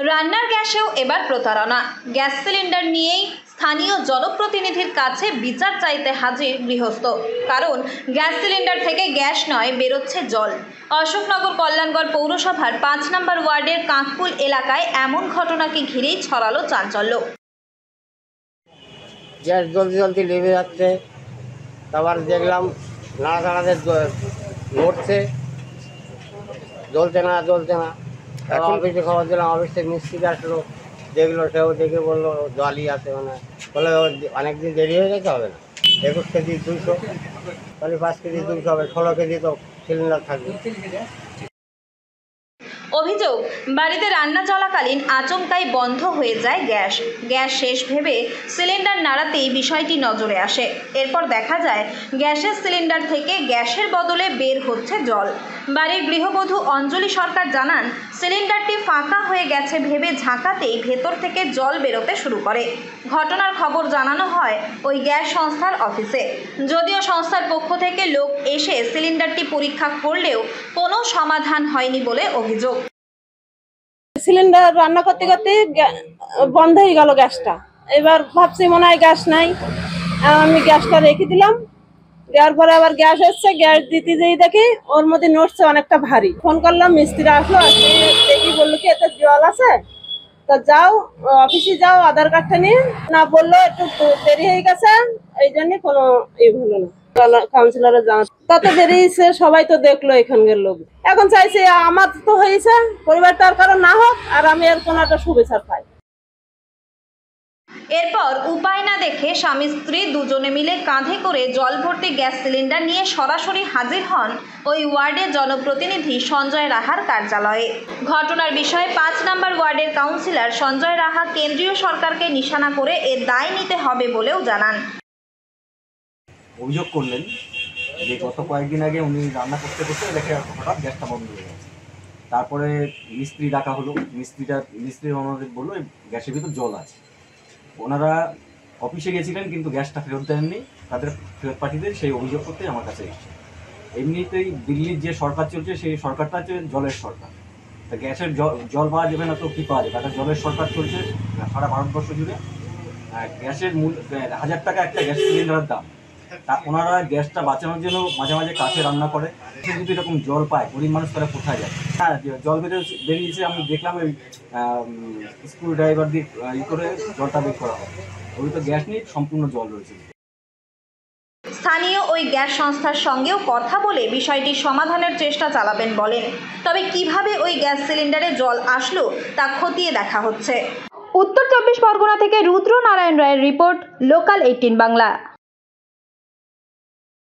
রান্নার গ্যাসেও এবার প্রতারণা। গ্যাস সিলিন্ডার নিয়েই স্থানীয় জনপ্রতিনিধির কাছে বিচার চাইতে হাজির গৃহস্থ। কারণ গ্যাস সিলিন্ডার থেকে গ্যাস নয়, বেরোচ্ছে জল। অশোকনগর কল্যাণগড় পৌরসভার 5 নম্বর ওয়ার্ডের কাঁকপুল এলাকায় এমন ঘটনাকে ঘিরেই ছড়ালো চাঞ্চল্য। গ্যাস জলদি জলদি লেগে যাচ্ছে, তারপর দেখলাম নাড়াচাড়াতে নড়ছে, জ্বলছে না। এখন অফিসে খবর দিলাম, অফিস থেকে মিস্ত্রি আসলো, দেখলো, সেও দেখে বললো জলই আছে। বলে অনেকদিন দেরি হয়ে গেছে, হবে না। 21 কেজি 200, তাহলে 5 কেজি 200 হবে, 16 কেজি তো সিলিন্ডার থাকবে। অভিযোগ, বাড়িতে রান্না চলাকালীন আচমকাই বন্ধ হয়ে যায় গ্যাস। গ্যাস শেষ ভেবে সিলিন্ডার নাড়াতেই বিষয়টি নজরে আসে। এরপর দেখা যায় গ্যাসের সিলিন্ডার থেকে গ্যাসের বদলে বের হচ্ছে জল। বাড়ির গৃহবধূ অঞ্জলি সরকার জানান, সিলিন্ডারটি ফাঁকা হয়ে গেছে ভেবে ঝাঁকাতেই ভেতর থেকে জল বেরোতে শুরু করে। ঘটনার খবর জানানো হয় ওই গ্যাস সংস্থার অফিসে। যদিও সংস্থার পক্ষ থেকে লোক এসে সিলিন্ডারটি পরীক্ষা করলেও কোনো সমাধান হয়নি বলে অভিযোগ। সিলিন্ডার রান্না করতে করতে বন্ধ হয়ে গেল গ্যাসটা। এবার ভাবছি মনে হয় গ্যাস নাই, আমি গ্যাসটা রেখে দিলাম। দেওয়ার পরে আবার গ্যাস এসছে, গ্যাস দিতে যেই দেখি ওর মধ্যে নড়ছে অনেকটা ভারী। ফোন করলাম, মিস্ত্রি আসলো, দেখি বললো কি এতে জল আছে, তা যাও অফিসে যাও আধার কার্ডটা নিয়ে। না, বললো একটু দেরি হয়ে গেছে, এই জন্য কোনো হলো না। কাউন্সিলরের জানা তাতে বেরিয়েছে, সবাই তো দেখলো এখানকার লোক। এখন চাইছে আমার তো হয়েছে, পরিবারটা আর কারণ না হোক, আর আমি আর কোনো একটা শুভেচ্ছা পাই। এরপর উপায় না দেখে স্বামী স্ত্রী দুজনে মিলে কাঁধে করে জল ভর্তি গ্যাস সিলিন্ডার নিয়ে সরাসরি হাজির হন ওই ওয়ার্ডের জনপ্রতিনিধি সঞ্জয় রাহার কার্যালয়ে। ঘটনার বিষয়ে 5 নম্বর ওয়ার্ডের কাউন্সিলর সঞ্জয় রাহা কেন্দ্রীয় সরকারকে নিশানা করে এর দায় নিতে হবে বলেও জানান। অভিযোগ করলেন যে গত কয়েকদিন আগে উনি রান্না করতে করতে দেখে হঠাৎ গ্যাসটা বন্ধ হয়ে গেছে। তারপরে মিস্ত্রি ডাকা হলো, মিস্ত্রির ওনাদের বললো গ্যাসের ভিতর জল আছে। ওনারা অফিসে গেছিলেন কিন্তু গ্যাসটা ফেরত দেননি, তাদের ফেরত পাঠিয়ে সেই অভিযোগ করতে আমার কাছে এসেছে। এমনিতেই দিল্লির যে সরকার চলছে সেই সরকারটা হচ্ছে জলের সরকার। তা গ্যাসের জল পাওয়া যাবে না তো কী পাওয়া যাবে? তাদের জলের সরকার চলছে সারা ভারতবর্ষ জুড়ে। গ্যাসের মূল্য 1000 টাকা একটা গ্যাস সিলিন্ডারের দাম। তা ওনারা গ্যাসটা বাঁচানোর জন্য মাঝে মাঝে কাছে রান্না করে। যদি এরকম জল পায়, গরিব মানুষ তারা কোথায় যায়? হ্যাঁ, জল বেরিয়েছে, আমি দেখলাম ওই স্ক্রু ড্রাইভার দিয়ে করে জলটা বের করা হয়। ওই তো গ্যাস নেই, সম্পূর্ণ জল রয়েছে। স্থানীয় ওই গ্যাস সংস্থার সঙ্গেও কথা বলে বিষয়টি সমাধানের চেষ্টা চালাবেন বলেন। তবে কিভাবে ওই গ্যাস সিলিন্ডারে জল আসলো তা খতিয়ে দেখা হচ্ছে। উত্তর 24 পরগনা থেকে রুদ্র নারায়ণ রায়ের রিপোর্ট, লোকাল 18 বাংলা।